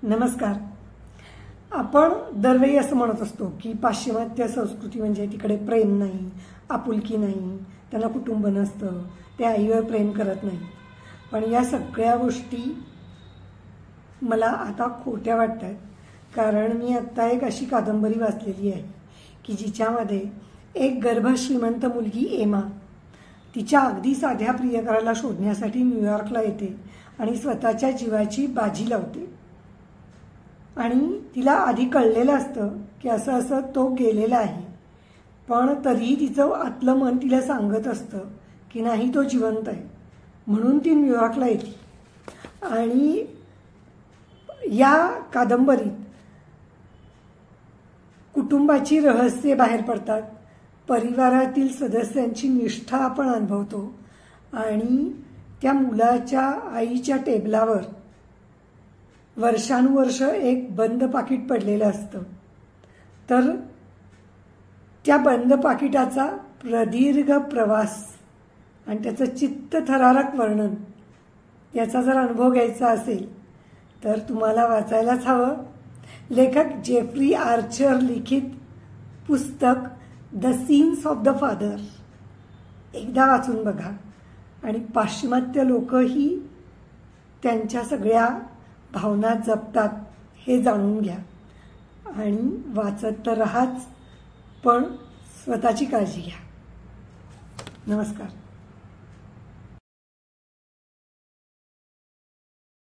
नमस्कार. आपण दरवेळी असं म्हणत असतो की पाश्चिमात्य संस्कृती म्हणजे तिकडे प्रेम नाही, आपुलकी नाही, त्यांना कुटुंब नसतं, ते आईवर प्रेम करत नाही. पण या सगळ्या गोष्टी मला आता खोट्या वाटतात. कारण मी आत्ता एक अशी कादंबरी वाचलेली आहे की जिच्यामध्ये एक गर्भश्रीमंत मुलगी एमा तिच्या अगदी साध्या प्रियकराला शोधण्यासाठी न्यूयॉर्कला येते आणि स्वतःच्या जीवाची बाजी लावते. आणि तिला आधी कळलेलं असतं की असं असं तो गेलेला आहे, पण तरीही तिचं आतलं मन तिला सांगत असतं की नाही, तो जिवंत आहे. म्हणून ती न्यूयॉर्कला येते. आणि या कादंबरीत कुटुंबाची रहस्ये बाहेर पडतात, परिवारातील सदस्यांची निष्ठा आपण अनुभवतो आणि त्या मुलाच्या आईच्या टेबलावर वर्षानुवर्ष एक बंद पाकिट पडलेलं असतं. तर त्या बंद पाकिटाचा प्रदीर्घ प्रवास आणि त्याचं चित्तथरारक वर्णन याचा जर अनुभव घ्यायचा असेल तर तुम्हाला वाचायलाच हवं. लेखक जेफ्री आर्चर लिखित पुस्तक the scenes of the father एकदा वाचून बघा. आणि पाश्चिमात्य लोकही त्यांच्या सगळ्या भावना जपतात हे जाणून घ्या. आणि वाचत तर राहाच, पण स्वतःची काळजी घ्या. नमस्कार.